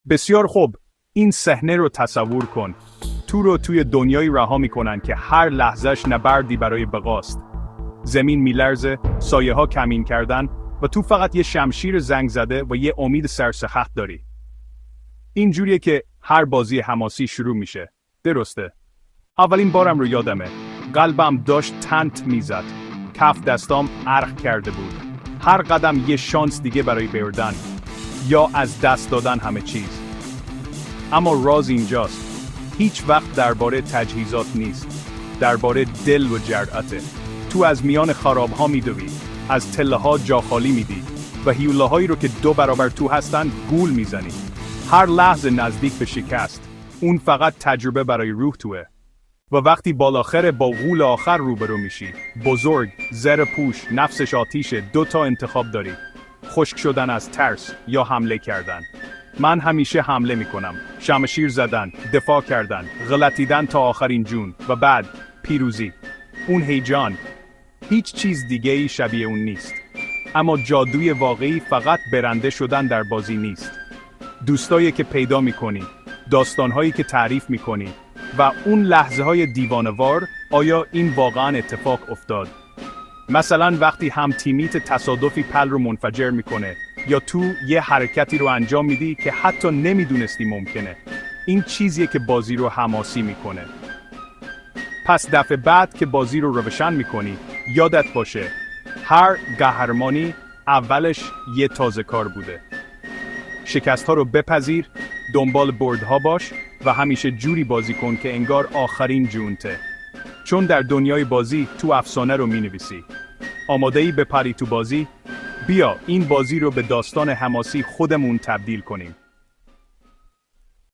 بسیار خوب، این صحنه رو تصور کن. تو رو توی دنیایی رها میکنن که هر لحظهش نبردی برای بقاست. زمین میلرزه، سایه ها کمین کردن و تو فقط یه شمشیر زنگ زده و یه امید سرسخت داری. این جوریه که هر بازی حماسی شروع میشه. درسته. اولین بارم رو یادمه. قلبم داشت تنت میزد. کف دستام عرق کرده بود. هر قدم یه شانس دیگه برای بردن یا از دست دادن همه چیز. اما راز اینجاست. هیچ وقت درباره تجهیزات نیست. درباره دل و جرأته. تو از میان خراب‌ها میدوی، از تله‌ها جا خالی میدی و هیولاهایی رو که 2 برابر تو هستن گول میزنی. هر لحظه نزدیک به شکست. اون فقط تجربه برای روح توه. و وقتی بالاخره با غول آخر روبرو میشی، بزرگ، زر پوش، نفسش آتیشه، 2 تا انتخاب داری. خشک شدن از ترس یا حمله کردن. من همیشه حمله میکنم. شمشیر زدن، دفاع کردن، غلطیدن تا آخرین جون و بعد پیروزی. اون هیجان. هیچ چیز دیگه ای شبیه اون نیست. اما جادوی واقعی فقط برنده شدن در بازی نیست. دوستایی که پیدا میکنی، داستانهایی که تعریف میکنی و اون لحظه های دیوانوار. آیا این واقعا اتفاق افتاد؟ مثلا وقتی هم تیمیت تصادفی پل رو منفجر میکنه یا تو یه حرکتی رو انجام میدی که حتی نمیدونستی ممکنه. این چیزیه که بازی رو حماسی میکنه. پس دفعه بعد که بازی رو روشن میکنی، یادت باشه هر قهرمانی اولش یه تازه کار بوده. شکست ها رو بپذیر، دنبال بردها باش و همیشه جوری بازی کن که انگار آخرین جونته. چون در دنیای بازی تو افسانه رو مینویسی. آماده‌ای بپری تو بازی؟ بیا این بازی رو به داستان حماسی خودمون تبدیل کنیم.